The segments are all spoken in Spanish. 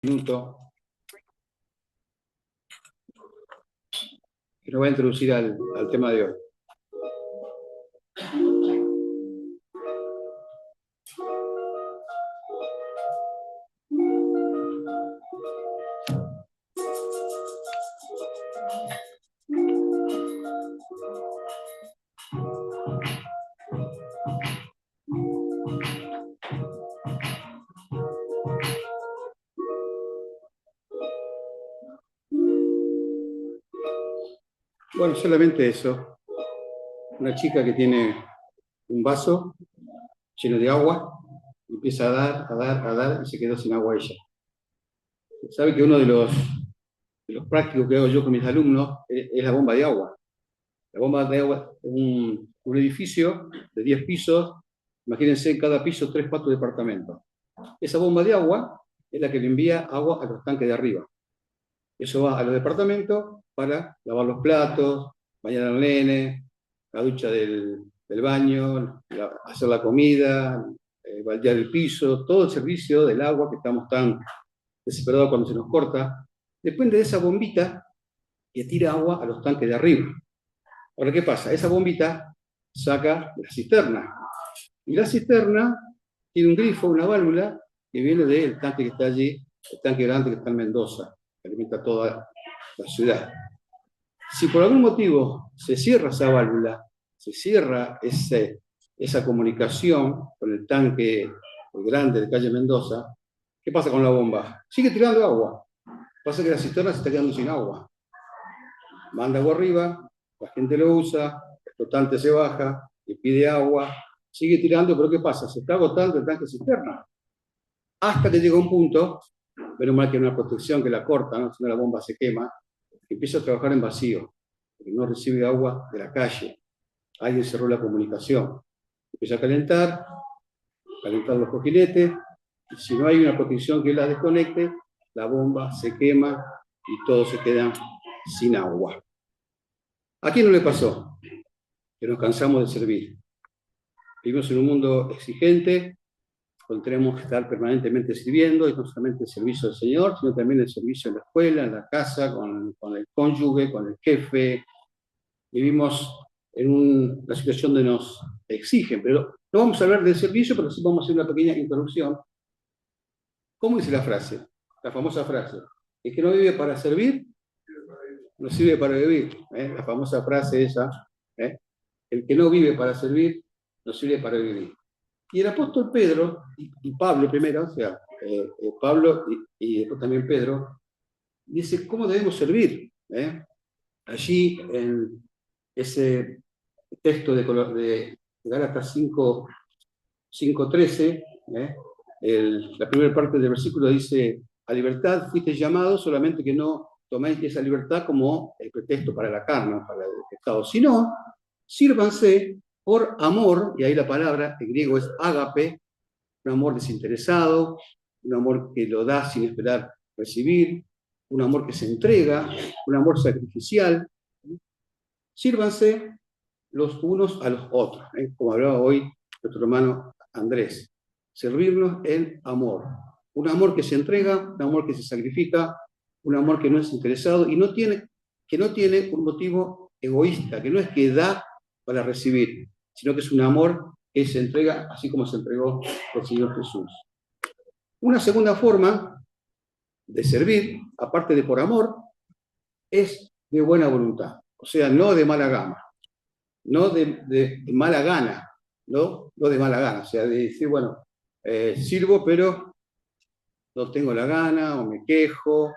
Minuto que nos va a introducir al tema de hoy. Bueno, solamente eso. Una chica que tiene un vaso lleno de agua, empieza a dar y se quedó sin agua ella. Sabe que uno de los prácticos que hago yo con mis alumnos es la bomba de agua. La bomba de agua es un edificio de 10 pisos, imagínense en cada piso 3, 4 departamentos. Esa bomba de agua es la que le envía agua a los tanques de arriba. Eso va a los departamentos para lavar los platos, bañar al nene, la ducha del baño, hacer la comida, baldear el piso, todo el servicio del agua que estamos tan desesperados cuando se nos corta, depende de esa bombita que tira agua a los tanques de arriba. Ahora, ¿qué pasa? Esa bombita saca la cisterna. Y la cisterna tiene un grifo, una válvula, que viene del tanque que está allí, el tanque grande que está en Mendoza, que alimenta toda la ciudad. Si por algún motivo se cierra esa válvula, se cierra esa comunicación con el tanque grande de calle Mendoza, ¿qué pasa con la bomba? Sigue tirando agua. Pasa que la cisterna se está quedando sin agua. Manda agua arriba, la gente lo usa, el flotante se baja, le pide agua, sigue tirando, pero ¿qué pasa? Se está agotando el tanque cisterna. Hasta que llega un punto, menos mal que hay una protección que la corta, ¿no? Si no la bomba se quema, empieza a trabajar en vacío, porque no recibe agua de la calle. Alguien cerró la comunicación. Empieza a calentar los cojinetes, y si no hay una protección que la desconecte, la bomba se quema y todos se quedan sin agua. ¿A quién no le pasó? Que nos cansamos de servir. Vivimos en un mundo exigente, donde tenemos que estar permanentemente sirviendo, y no solamente el servicio del Señor, sino también el servicio en la escuela, en la casa, con el cónyuge, con el jefe. Vivimos en una situación donde nos exigen, pero no vamos a hablar del servicio, pero sí vamos a hacer una pequeña introducción. ¿Cómo dice la frase? La famosa frase: el que no vive para servir, no sirve para vivir. La famosa frase esa, el que no vive para servir, no sirve para vivir. Y el apóstol Pedro, y Pablo primero, o sea, Pablo y después también Pedro, dice cómo debemos servir. Allí en ese texto de Gálatas 5:13, la primera parte del versículo dice: a libertad fuisteis llamados, solamente que no toméis esa libertad como el pretexto para la carne, para el pecado, sino sírvanse por amor, y ahí la palabra en griego es ágape, un amor desinteresado, un amor que lo da sin esperar recibir, un amor que se entrega, un amor sacrificial. Sírvanse los unos a los otros, como hablaba hoy nuestro hermano Andrés. Servirnos en amor. Un amor que se entrega, un amor que se sacrifica, un amor que no es interesado y que no tiene un motivo egoísta, que no es que da para recibir, sino que es un amor que se entrega así como se entregó el Señor Jesús. Una segunda forma de servir, aparte de por amor, es de buena voluntad, o sea, no de mala gana, no de mala gana, no de mala gana, o sea, de decir, bueno, sirvo, pero no tengo la gana, o me quejo,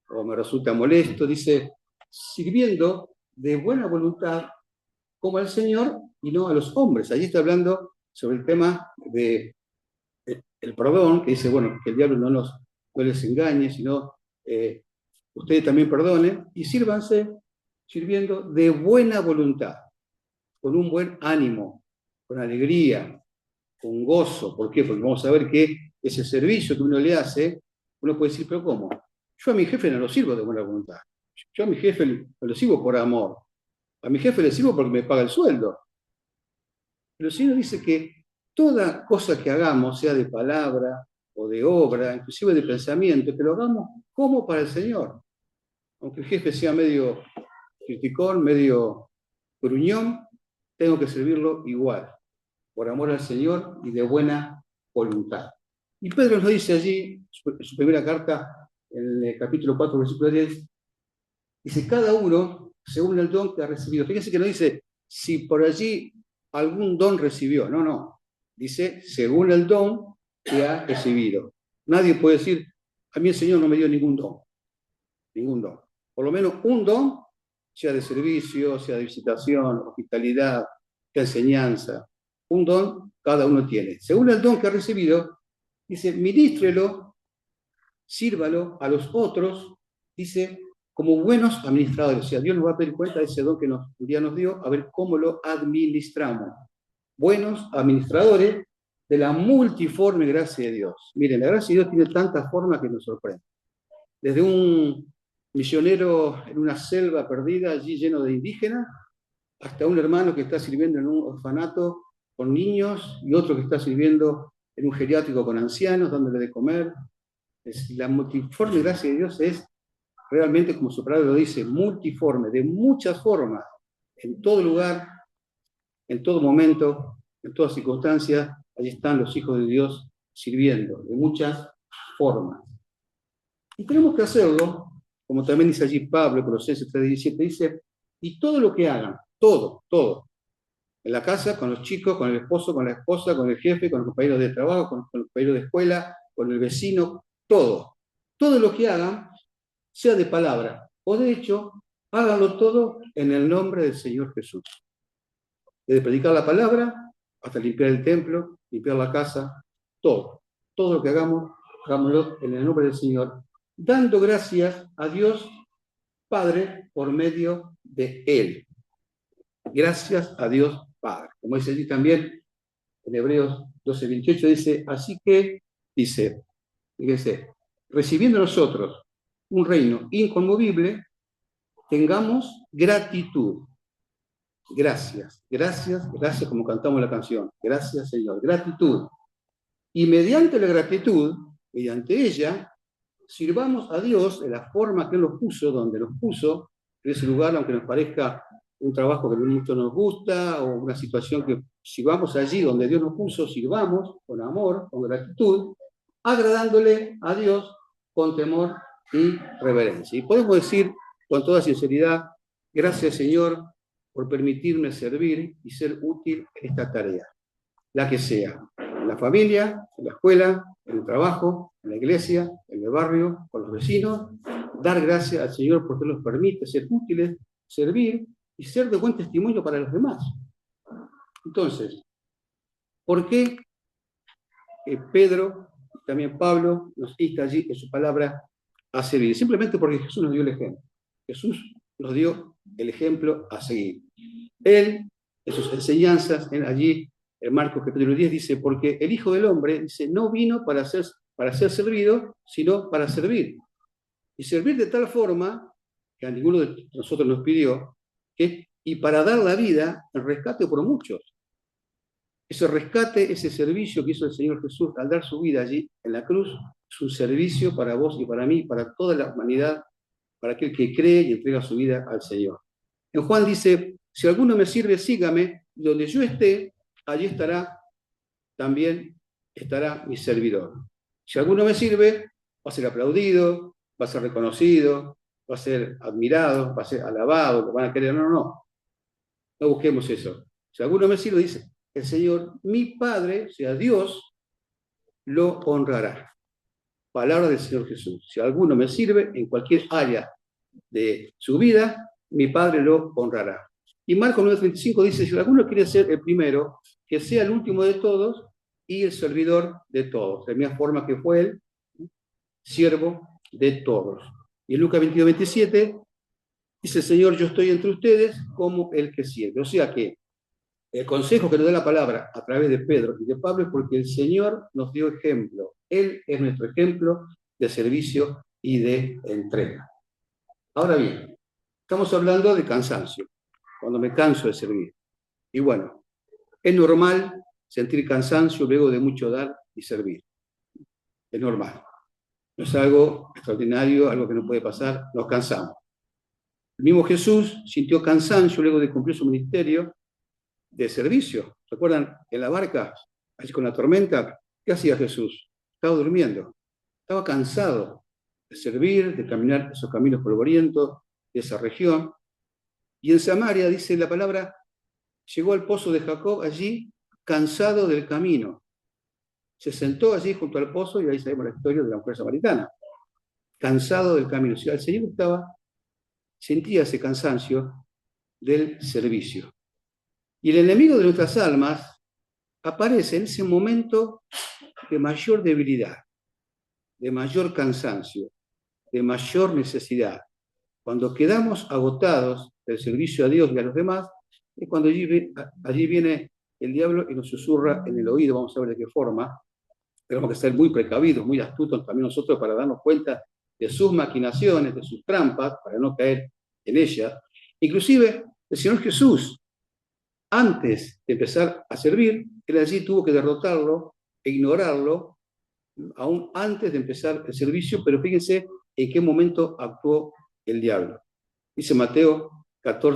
o me resulta molesto. Dice, sirviendo de buena voluntad como al Señor y no a los hombres. Allí está hablando sobre el tema del perdón, que dice, bueno, que el diablo no les engañe, sino ustedes también perdonen y sírvanse sirviendo de buena voluntad, con un buen ánimo, con alegría, con gozo. ¿Por qué? Porque vamos a ver que ese servicio que uno le hace, uno puede decir, pero ¿cómo? Yo a mi jefe no lo sirvo de buena voluntad. Yo a mi jefe no lo sirvo por amor. A mi jefe le sirvo porque me paga el sueldo. Pero el Señor dice que toda cosa que hagamos, sea de palabra o de obra, inclusive de pensamiento, que lo hagamos como para el Señor. Aunque el jefe sea medio criticón, medio gruñón, tengo que servirlo igual, por amor al Señor y de buena voluntad. Y Pedro nos dice allí, en su primera carta, en el capítulo 4, versículo 10, dice, cada uno según el don que ha recibido. Fíjense que no dice, si por allí algún don recibió, no. Dice, según el don que ha recibido. Nadie puede decir, a mí el Señor no me dio ningún don. Por lo menos un don, sea de servicio, sea de visitación, hospitalidad, de enseñanza. Un don cada uno tiene. Según el don que ha recibido, dice, ministrelo, sírvalo a los otros, dice, como buenos administradores. O sea, Dios nos va a pedir cuenta de ese don que un día nos dio, a ver cómo lo administramos. Buenos administradores de la multiforme gracia de Dios. Miren, la gracia de Dios tiene tantas formas que nos sorprende. Desde un misionero en una selva perdida, allí lleno de indígenas, hasta un hermano que está sirviendo en un orfanato con niños y otro que está sirviendo en un geriátrico con ancianos, dándole de comer. La multiforme gracia de Dios es realmente, como su palabra lo dice, multiforme, de muchas formas, en todo lugar, en todo momento, en todas circunstancias. Allí están los hijos de Dios sirviendo, de muchas formas. Y tenemos que hacerlo, como también dice allí Pablo, Colosenses 3:17, dice, y todo lo que hagan, todo, en la casa, con los chicos, con el esposo, con la esposa, con el jefe, con los compañeros de trabajo, con los compañeros de escuela, con el vecino, todo lo que hagan, sea de palabra o de hecho, háganlo todo en el nombre del Señor Jesús. Desde predicar la palabra hasta limpiar el templo, limpiar la casa, todo lo que hagamos, hagámoslo en el nombre del Señor, dando gracias a Dios Padre por medio de Él. Gracias a Dios Padre. Como dice allí también en Hebreos 12:28, dice, así que, dice, fíjese, recibiendo nosotros un reino inconmovible, tengamos gratitud. Gracias, como cantamos la canción. Gracias, Señor. Gratitud. Y mediante la gratitud, mediante ella, sirvamos a Dios de la forma que Él nos puso, donde nos puso, en ese lugar, aunque nos parezca un trabajo que mucho nos gusta, o una situación que sirvamos allí donde Dios nos puso, sirvamos con amor, con gratitud, agradándole a Dios con temor y reverencia. Y podemos decir con toda sinceridad, gracias Señor por permitirme servir y ser útil en esta tarea, la que sea, en la familia, en la escuela, en el trabajo, en la iglesia, en el barrio, con los vecinos, dar gracias al Señor porque nos permite ser útiles, servir y ser de buen testimonio para los demás. Entonces, ¿por qué Pedro, también Pablo, nos insta allí en su palabra a servir? Simplemente porque Jesús nos dio el ejemplo. Jesús nos dio el ejemplo a seguir. Él, en sus enseñanzas, allí en Marcos capítulo 10 dice, porque el Hijo del Hombre, dice, no vino para ser servido, sino para servir. Y servir de tal forma, que a ninguno de nosotros nos pidió, y para dar la vida en rescate por muchos. Ese rescate, ese servicio que hizo el Señor Jesús al dar su vida allí en la cruz, es un servicio para vos y para mí, para toda la humanidad, para aquel que cree y entrega su vida al Señor. En Juan dice, si alguno me sirve, sígame, donde yo esté, allí también estará mi servidor. Si alguno me sirve, va a ser aplaudido, va a ser reconocido, va a ser admirado, va a ser alabado, lo van a querer. No busquemos eso. Si alguno me sirve, dice, el Señor, mi Padre, o sea, Dios, lo honrará. Palabra del Señor Jesús. Si alguno me sirve en cualquier área de su vida, mi Padre lo honrará. Y Marcos 9:35 dice, si alguno quiere ser el primero, que sea el último de todos y el servidor de todos. De la misma forma que fue él, siervo de todos. Y en Lucas 22:27 dice, Señor, yo estoy entre ustedes como el que sirve. O sea que el consejo que nos da la palabra a través de Pedro y de Pablo es porque el Señor nos dio ejemplo. Él es nuestro ejemplo de servicio y de entrega. Ahora bien, estamos hablando de cansancio, cuando me canso de servir. Y bueno, es normal sentir cansancio luego de mucho dar y servir. es normal. No es algo extraordinario, algo que no puede pasar, nos cansamos. El mismo Jesús sintió cansancio luego de cumplir su ministerio de servicio. ¿Recuerdan? En la barca, allí con la tormenta, ¿qué hacía Jesús? Estaba durmiendo, estaba cansado de servir, de caminar esos caminos polvorientos de esa región. Y en Samaria, dice la palabra, llegó al pozo de Jacob allí, cansado del camino. Se sentó allí junto al pozo y ahí sabemos la historia de la mujer samaritana. Cansado del camino. O sea, el Señor sentía ese cansancio del servicio. Y el enemigo de nuestras almas aparece en ese momento de mayor debilidad, de mayor cansancio, de mayor necesidad. Cuando quedamos agotados del servicio a Dios y a los demás, es cuando allí viene el diablo y nos susurra en el oído, vamos a ver de qué forma. Tenemos que ser muy precavidos, muy astutos también nosotros para darnos cuenta de sus maquinaciones, de sus trampas, para no caer en ellas. Inclusive el Señor Jesús, antes de empezar a servir, él allí tuvo que derrotarlo e ignorarlo, aún antes de empezar el servicio, pero fíjense en qué momento actuó el diablo. Dice Mateo 4,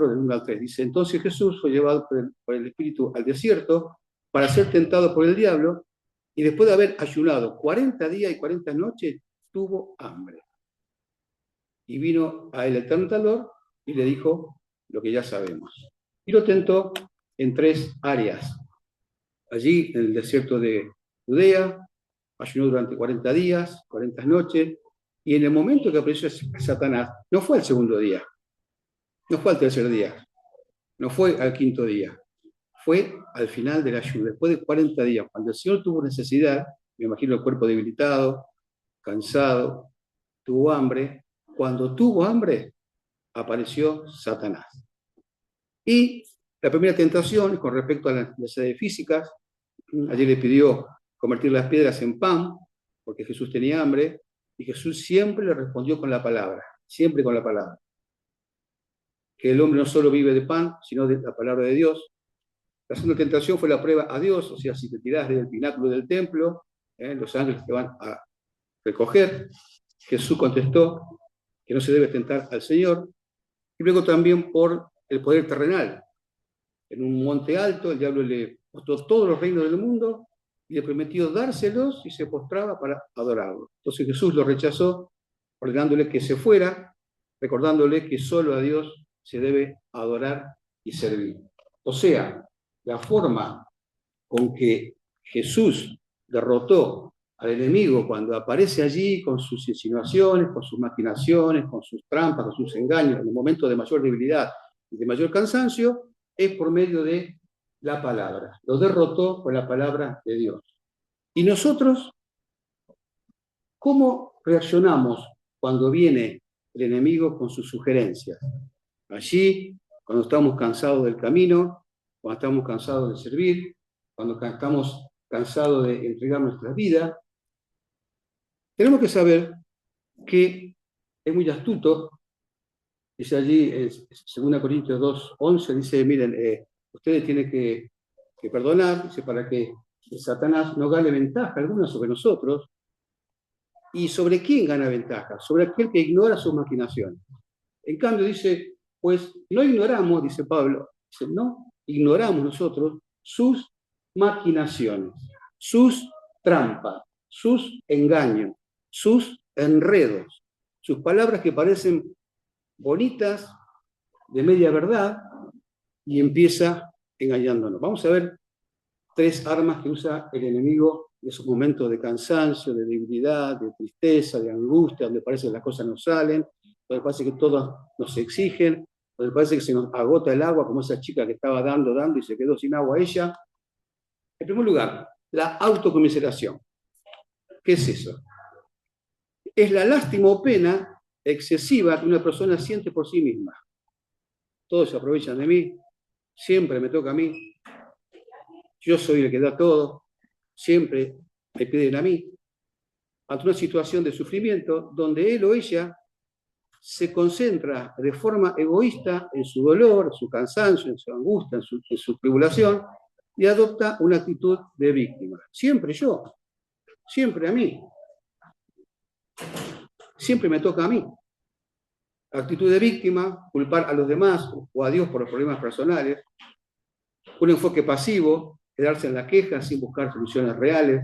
del 1 al 3. Dice, entonces Jesús fue llevado por el Espíritu al desierto para ser tentado por el diablo, y después de haber ayunado 40 días y 40 noches, tuvo hambre. Y vino a él el tentador y le dijo lo que ya sabemos. Y lo tentó en 3 áreas. Allí, en el desierto de Judea, ayunó durante 40 días, 40 noches, y en el momento que apareció Satanás, no fue al segundo día, no fue al tercer día, no fue al quinto día, fue al final del ayuno, después de 40 días, cuando el Señor tuvo necesidad, me imagino el cuerpo debilitado, cansado, tuvo hambre. Cuando tuvo hambre, apareció Satanás. Y la primera tentación, con respecto a las necesidades físicas, allí le pidió convertir las piedras en pan, porque Jesús tenía hambre, y Jesús siempre le respondió con la palabra, siempre con la palabra. Que el hombre no solo vive de pan, sino de la palabra de Dios. La segunda tentación fue la prueba a Dios, o sea, si te tirás del pináculo del templo, los ángeles te van a recoger. Jesús contestó que no se debe tentar al Señor. Y luego también por el poder terrenal. En un monte alto, el diablo le mostró todos los reinos del mundo y le prometió dárselos y se postraba para adorarlo. Entonces Jesús lo rechazó, ordenándole que se fuera, recordándole que solo a Dios se debe adorar y servir. O sea, la forma con que Jesús derrotó al enemigo cuando aparece allí con sus insinuaciones, con sus maquinaciones, con sus trampas, con sus engaños, en un momento de mayor debilidad y de mayor cansancio, es por medio de la palabra. Lo derrotó con la palabra de Dios. Y nosotros, ¿cómo reaccionamos cuando viene el enemigo con sus sugerencias? Allí, cuando estamos cansados del camino, cuando estamos cansados de servir, cuando estamos cansados de entregar nuestra vida, tenemos que saber que es muy astuto. Dice allí, en 2 Corintios 2:11, dice, miren, ustedes tienen que perdonar, dice, para que Satanás no gane ventaja alguna sobre nosotros. ¿Y sobre quién gana ventaja? Sobre aquel que ignora sus maquinaciones. En cambio, dice, pues no ignoramos, dice Pablo, dice, no ignoramos nosotros sus maquinaciones, sus trampas, sus engaños, sus enredos, sus palabras que parecen bonitas, de media verdad, y empieza engañándonos. Vamos a ver 3 armas que usa el enemigo en esos momentos de cansancio, de debilidad, de tristeza, de angustia, donde parece que las cosas no salen, donde parece que todos nos exigen, donde parece que se nos agota el agua, como esa chica que estaba dando y se quedó sin agua ella. En primer lugar, la autocomiseración. ¿Qué es eso? Es la lástima o pena excesiva que una persona siente por sí misma. Todos se aprovechan de mí, siempre me toca a mí, yo soy el que da todo, siempre me piden a mí. Ante una situación de sufrimiento donde él o ella se concentra de forma egoísta en su dolor, en su cansancio, en su angustia, en su tribulación, y adopta una actitud de víctima. Siempre yo. Siempre a mí. Siempre me toca a mí. Actitud de víctima, culpar a los demás o a Dios por los problemas personales. Un enfoque pasivo, quedarse en la queja sin buscar soluciones reales.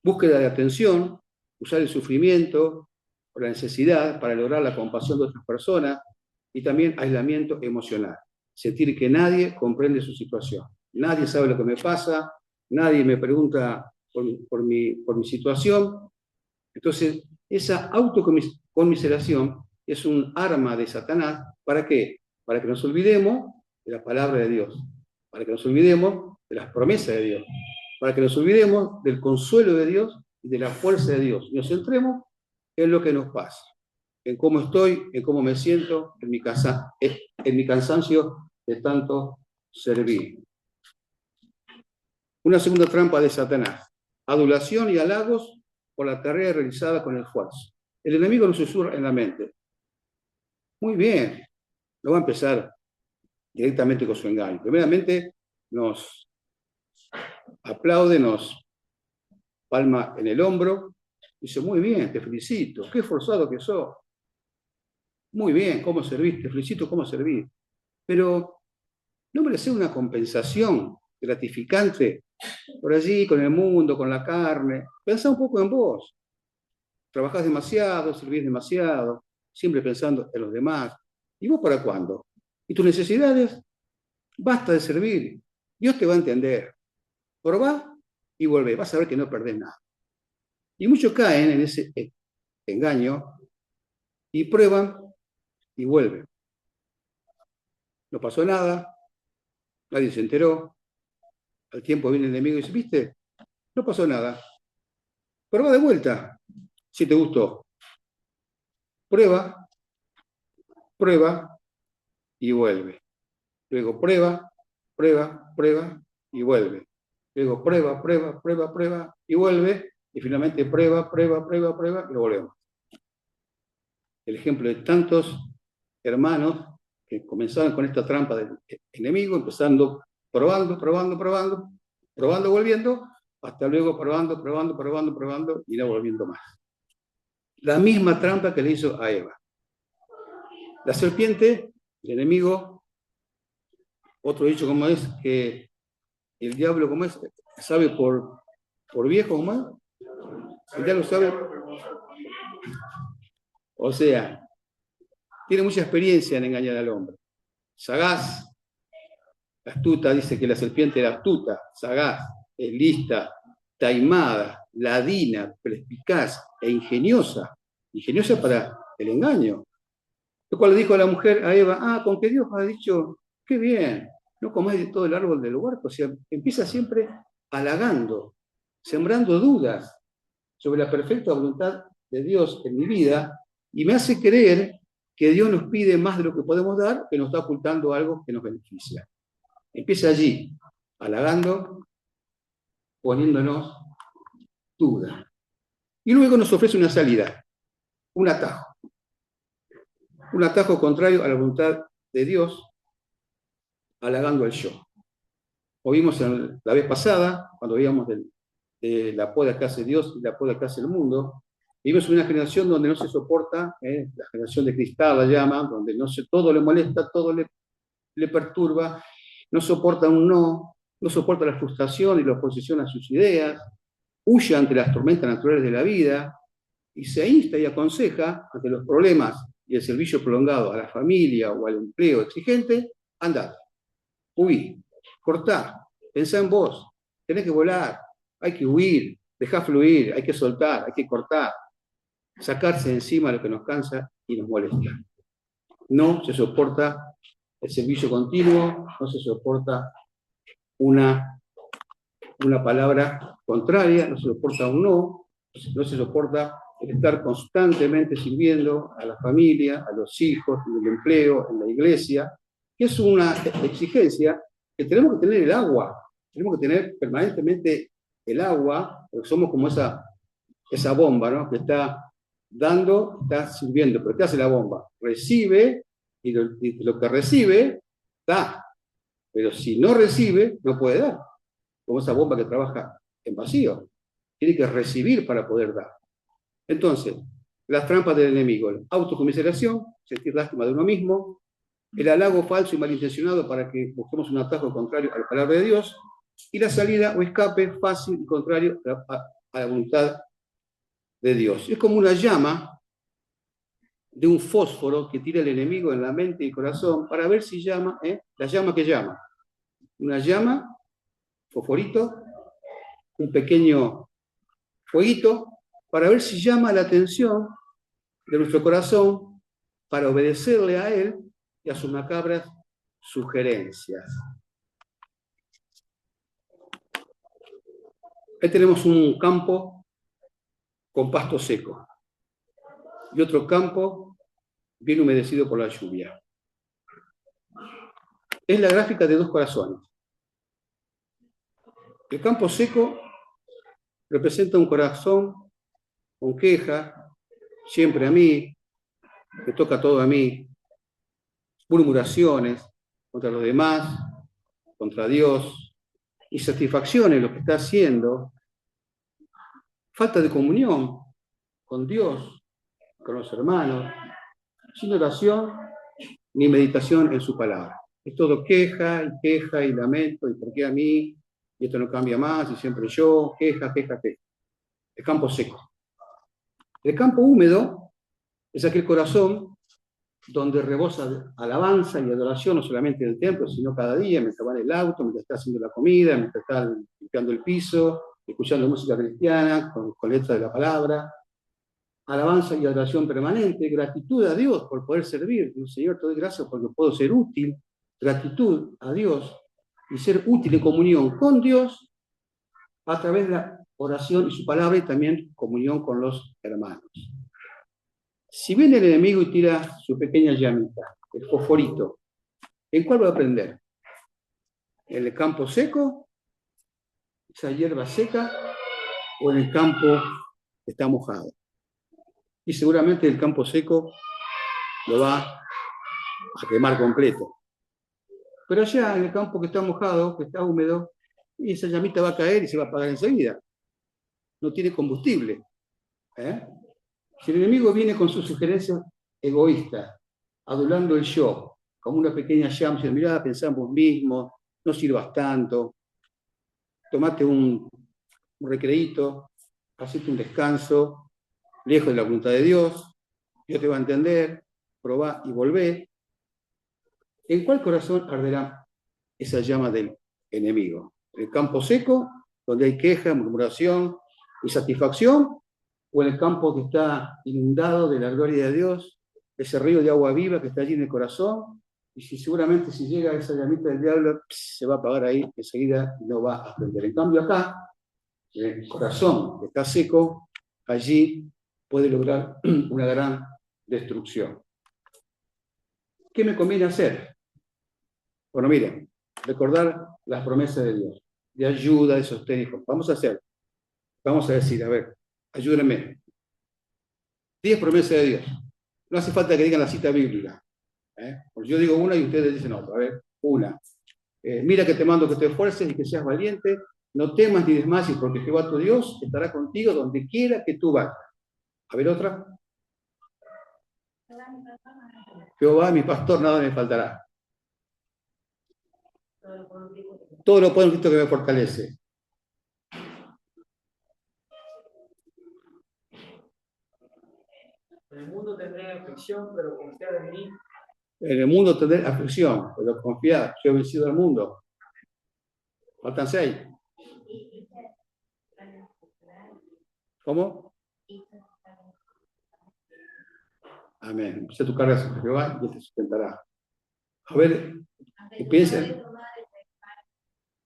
Búsqueda de atención, usar el sufrimiento o la necesidad para lograr la compasión de otras personas. Y también aislamiento emocional. Sentir que nadie comprende su situación. Nadie sabe lo que me pasa, nadie me pregunta por mi situación. Entonces, esa autoconmiseración es un arma de Satanás. ¿Para qué? Para que nos olvidemos de la palabra de Dios, para que nos olvidemos de las promesas de Dios, para que nos olvidemos del consuelo de Dios y de la fuerza de Dios. Y nos centremos en lo que nos pasa, en cómo estoy, en cómo me siento, en mi cansancio de tanto servir. Una segunda trampa de Satanás: adulación y halagos por la tarea realizada con esfuerzo. El enemigo nos susurra en la mente. Muy bien, no va a empezar directamente con su engaño. Primeramente nos aplaude, nos palma en el hombro, dice: muy bien, te felicito, qué esforzado que sos. Muy bien, cómo servís, te felicito cómo servís. Pero ¿no merece una compensación gratificante por allí, con el mundo, con la carne? Pensá un poco en vos. Trabajás demasiado, servís demasiado, siempre pensando en los demás. ¿Y vos para cuándo? ¿Y tus necesidades? Basta de servir. Dios te va a entender. Probá y volvé. Vas a ver que no perdés nada. Y muchos caen en ese engaño y prueban y vuelven. No pasó nada, nadie se enteró. Al tiempo viene el enemigo y dice: ¿viste? No pasó nada. Probá de vuelta, si te gustó. Prueba, prueba y vuelve. Luego prueba, prueba, prueba y vuelve. Luego prueba, prueba, prueba, prueba y vuelve. Y finalmente prueba, prueba, prueba, prueba y lo volvemos. El ejemplo de tantos hermanos que comenzaron con esta trampa del enemigo, empezando probando, probando, probando, probando, volviendo, hasta luego probando, probando, probando, probando y no volviendo más. La misma trampa que le hizo a Eva. La serpiente, el enemigo, otro dicho como es, que el diablo como es, sabe por viejo como es, el diablo sabe, o sea, tiene mucha experiencia en engañar al hombre. Sagaz, astuta, dice que la serpiente era astuta, sagaz, es lista, taimada, ladina, perspicaz e ingeniosa. Ingeniosa para el engaño. Lo cual le dijo a la mujer, a Eva: con que Dios ha dicho, qué bien, no comáis de todo el árbol del huerto. O sea, empieza siempre halagando, sembrando dudas sobre la perfecta voluntad de Dios en mi vida, y me hace creer que Dios nos pide más de lo que podemos dar, que nos está ocultando algo que nos beneficia. Empieza allí, halagando, poniéndonos duda. Y luego nos ofrece una salida, un atajo contrario a la voluntad de Dios, halagando al yo. Oímos la vez pasada, cuando veíamos de la poda que hace Dios y la poda que hace el mundo, vivimos en una generación donde no se soporta, la generación de cristal la llaman, donde todo le molesta, todo le perturba, no soporta un no soporta la frustración y la oposición a sus ideas, huye ante las tormentas naturales de la vida y se insta y aconseja ante los problemas y el servicio prolongado a la familia o al empleo exigente: andad, huí, cortá, pensá en vos, tenés que volar, hay que huir, dejá fluir, hay que soltar, hay que cortar, sacarse de encima lo que nos cansa y nos molesta. No se soporta el servicio continuo, no se soporta una palabra contraria, no se soporta un no se soporta el estar constantemente sirviendo a la familia, a los hijos, en el empleo, en la iglesia, que es una exigencia que tenemos que tener el agua, tenemos que tener permanentemente el agua, porque somos como esa bomba, ¿no? Que está dando, está sirviendo, pero ¿qué hace la bomba? Recibe, y lo que recibe, da, pero si no recibe, no puede dar, como esa bomba que trabaja en vacío. tiene que recibir para poder dar. Entonces, las trampas del enemigo: autocomiseración, sentir lástima de uno mismo; el halago falso y malintencionado para que busquemos un atajo contrario a la palabra de Dios; y la salida o escape fácil y contrario a la voluntad de Dios. Es como una llama de un fósforo que tira el enemigo en la mente y el corazón para ver si llama, la llama que llama. Una llama, fosforito, un pequeño fueguito, para ver si llama la atención de nuestro corazón para obedecerle a él y a sus macabras sugerencias. Ahí tenemos un campo con pasto seco y otro campo bien humedecido por la lluvia. Es la gráfica de dos corazones. El campo seco representa un corazón con queja, siempre a mí, me toca todo a mí, murmuraciones contra los demás, contra Dios, insatisfacción en lo que está haciendo, falta de comunión con Dios, con los hermanos, sin oración ni meditación en su palabra. Es todo queja y lamento, y por qué a mí, y esto no cambia más, y siempre yo, queja. El campo seco. El campo húmedo es aquel corazón donde rebosa alabanza y adoración, no solamente en el templo, sino cada día, mientras va en el auto, mientras está haciendo la comida, mientras está limpiando el piso, escuchando música cristiana, con letras de la palabra. Alabanza y adoración permanente, gratitud a Dios por poder servir. Señor, te doy gracias porque puedo ser útil. Gratitud a Dios y ser útil en comunión con Dios a través de la oración y su palabra, y también comunión con los hermanos. Si viene el enemigo y tira su pequeña llamita, el fosforito, ¿en cuál va a prender? ¿En el campo seco, esa hierba seca, o en el campo que está mojado? Y seguramente el campo seco lo va a quemar completo. Pero allá en el campo que está mojado, que está húmedo, y esa llamita va a caer y se va a apagar enseguida. No tiene combustible. Si el enemigo viene con sus sugerencias egoístas, adulando el yo, como una pequeña llama, dice: mirá, pensá en vos mismo, no sirvas tanto, tomate un recreíto, hacete un descanso, lejos de la voluntad de Dios, Dios te va a entender, probá y volvé. ¿En cuál corazón arderá esa llama del enemigo? ¿El campo seco, donde hay queja, murmuración, insatisfacción? ¿O en el campo que está inundado de la gloria de Dios, ese río de agua viva que está allí en el corazón? Y seguramente si llega esa llamita del diablo, se va a apagar ahí enseguida y no va a prender. En cambio acá, el corazón que está seco, allí puede lograr una gran destrucción. ¿Qué me conviene hacer? Bueno, miren, recordar las promesas de Dios, de ayuda, de sostén. Vamos a decir, a ver, ayúdenme. 10 promesas de Dios. No hace falta que digan la cita bíblica. Porque yo digo una y ustedes dicen otra. A ver, una. Mira que te mando que te esfuerces y que seas valiente. No temas ni desmayes, porque Jehová tu Dios estará contigo donde quiera que tú vayas. A ver, otra. Jehová mi pastor, nada me faltará. Todo lo puedo en Cristo que me fortalece. En el mundo tendré aflicción, pero confiad en mí. En el mundo tendré aflicción, pero confiad, yo he vencido al mundo. Faltan 6. ¿Cómo? Amén. Puse tu carga sobre Jehová y te sustentará. A ver, ¿qué piensan?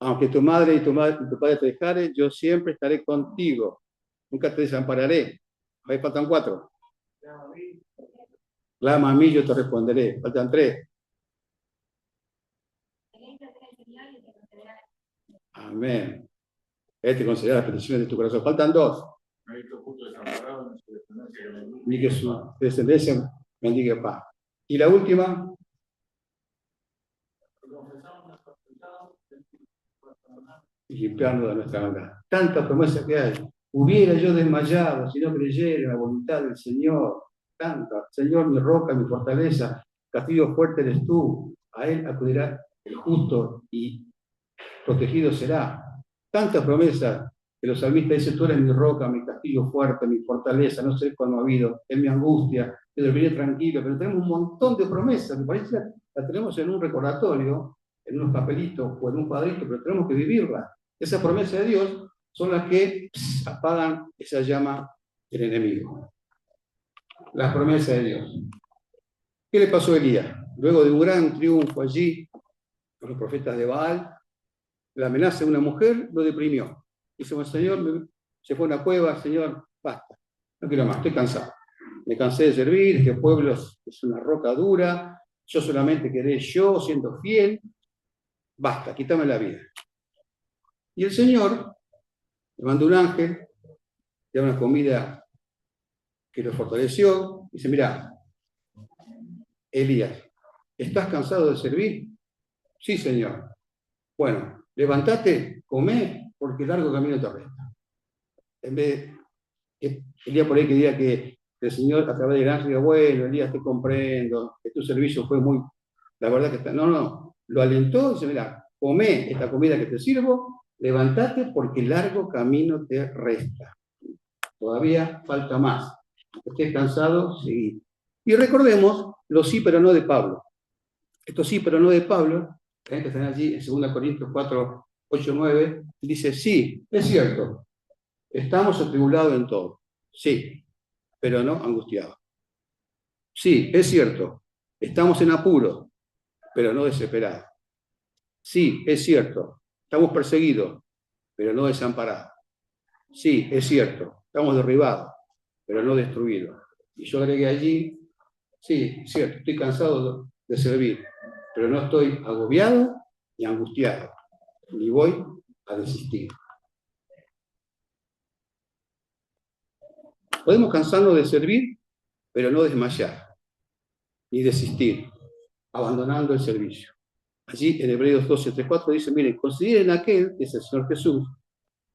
Aunque tu madre y tu padre te dejaren, yo siempre estaré contigo. Nunca te desampararé. Ahí faltan 4. Clama a mí, yo te responderé. Faltan 3. Amén. Él te concederá las peticiones de tu corazón. Faltan 2. Ni que su descendencia bendiga paz. Y la última. Y limpiarnos de nuestra maldad. Tantas promesas que hay. Hubiera yo desmayado si no creyera en la voluntad del Señor. Canta, Señor, mi roca, mi fortaleza, castillo fuerte eres tú. A él acudirá el justo y protegido será. Tanta promesa que los salmistas dicen, tú eres mi roca, mi castillo fuerte, mi fortaleza, no sé cuándo ha habido, en mi angustia, yo dormiré tranquilo, pero tenemos un montón de promesas, me parece que las tenemos en un recordatorio, en unos papelitos o en un cuadrito, pero tenemos que vivirlas. Esas promesas de Dios son las que apagan esa llama del enemigo. Las promesas de Dios. ¿Qué le pasó a Elías? Luego de un gran triunfo allí, con los profetas de Baal, la amenaza de una mujer lo deprimió. Dice, bueno, Señor, se fue a una cueva, Señor, basta, no quiero más, estoy cansado. Me cansé de servir, este pueblo es una roca dura, yo solamente quedé yo siendo fiel, basta, quítame la vida. Y el Señor le mandó un ángel, le da una comida que lo fortaleció, dice, mira, Elías, ¿estás cansado de servir? Sí, Señor. Bueno, levántate, comé, porque largo camino te resta. En vez de el día por ahí que diga que el Señor a través del ángel diga, bueno, Elías, te comprendo, que tu servicio fue muy, la verdad que está, no, lo alentó y dice, mira, comé esta comida que te sirvo, levántate porque largo camino te resta. Todavía falta más. Estés cansado, seguí. Y recordemos los sí pero no de Pablo. Estos sí pero no de Pablo, que están allí en 2 Corintios 4, 8, 9, dice, sí, es cierto, estamos atribulados en todo. Sí, pero no angustiados. Sí, es cierto, estamos en apuro, pero no desesperados. Sí, es cierto, estamos perseguidos, pero no desamparados. Sí, es cierto, estamos derribados, pero no destruidos. Y yo agregué allí, sí, es cierto, estoy cansado de servir, pero no estoy agobiado ni angustiado, ni voy a desistir. Podemos cansarnos de servir, pero no desmayar, ni desistir, abandonando el servicio. Allí en Hebreos 12, 3, 4 dice, miren, consideren aquel, que es el Señor Jesús,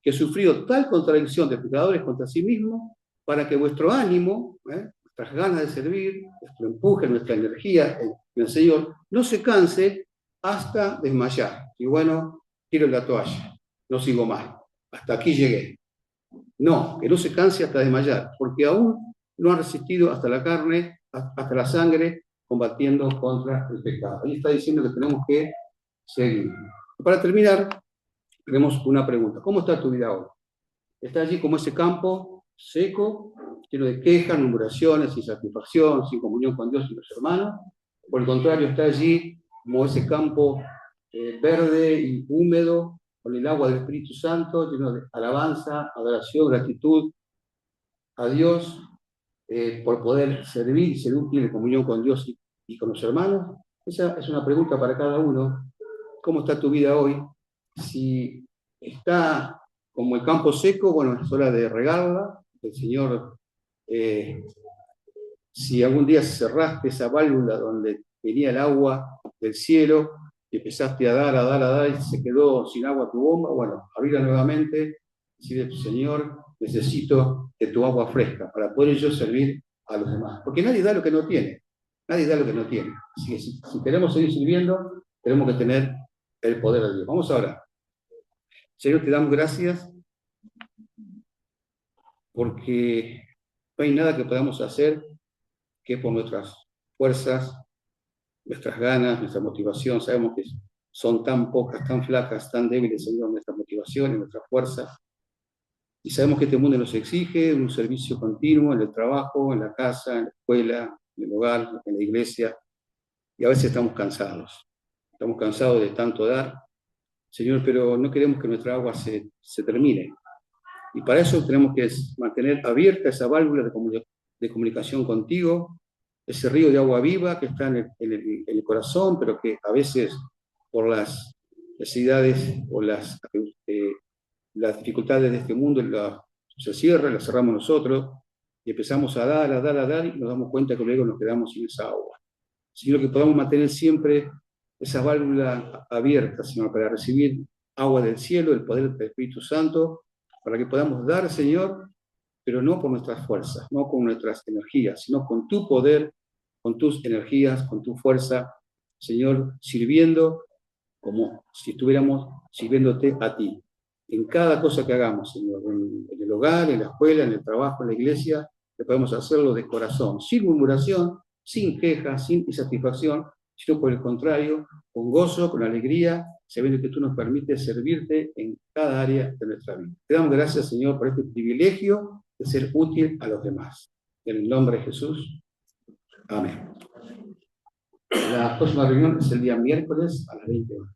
que sufrió tal contradicción de pecadores contra sí mismo, para que vuestro ánimo, nuestras ganas de servir, nuestro empuje, nuestra energía en el Señor, no se canse hasta desmayar. Y bueno, tiro la toalla, no sigo más, hasta aquí llegué. No, que no se canse hasta desmayar, porque aún no ha resistido hasta la carne, hasta la sangre, combatiendo contra el pecado. Ahí está diciendo que tenemos que seguir. Para terminar, tenemos una pregunta. ¿Cómo está tu vida hoy? ¿Está allí como ese campo seco, lleno de quejas, murmuraciones, insatisfacción, sin comunión con Dios y los hermanos? Por el contrario, está allí como ese campo verde y húmedo, con el agua del Espíritu Santo, lleno de alabanza, adoración, gratitud a Dios por poder servir y ser útil en comunión con Dios y con los hermanos. Esa es una pregunta para cada uno. ¿Cómo está tu vida hoy? Si está como el campo seco, bueno, es hora de regarla. El Señor, si algún día cerraste esa válvula donde venía el agua del cielo y empezaste a dar y se quedó sin agua tu bomba, bueno, abrirla nuevamente, decirle, Señor, necesito de tu agua fresca para poder yo servir a los demás. Porque nadie da lo que no tiene. Nadie da lo que no tiene. Así que si queremos seguir sirviendo, tenemos que tener el poder de Dios. Vamos ahora. Señor, te damos gracias porque no hay nada que podamos hacer que por nuestras fuerzas, nuestras ganas, nuestra motivación. Sabemos que son tan pocas, tan flacas, tan débiles, Señor, nuestras motivaciones, nuestras fuerzas. Y sabemos que este mundo nos exige un servicio continuo en el trabajo, en la casa, en la escuela, en el hogar, en la iglesia. Y a veces estamos cansados. Estamos cansados de tanto dar. Señor, pero no queremos que nuestra agua se termine. Y para eso tenemos que mantener abierta esa válvula de comunicación contigo, ese río de agua viva que está en el corazón, pero que a veces por las necesidades o las dificultades de este mundo se cierra, la cerramos nosotros y empezamos a dar y nos damos cuenta que luego nos quedamos sin esa agua. Sino que podamos mantener siempre esa válvula abierta, Señor, para recibir agua del cielo, el poder del Espíritu Santo, para que podamos dar, Señor, pero no por nuestras fuerzas, no con nuestras energías, sino con tu poder, con tus energías, con tu fuerza, Señor, sirviendo como si estuviéramos sirviéndote a ti. En cada cosa que hagamos, Señor, en el hogar, en la escuela, en el trabajo, en la iglesia, que podemos hacerlo de corazón, sin murmuración, sin queja, sin insatisfacción, sino por el contrario, con gozo, con alegría, sabiendo que tú nos permites servirte en cada área de nuestra vida. Te damos gracias, Señor, por este privilegio de ser útil a los demás. En el nombre de Jesús. Amén. La próxima reunión es el día miércoles a las 20 horas.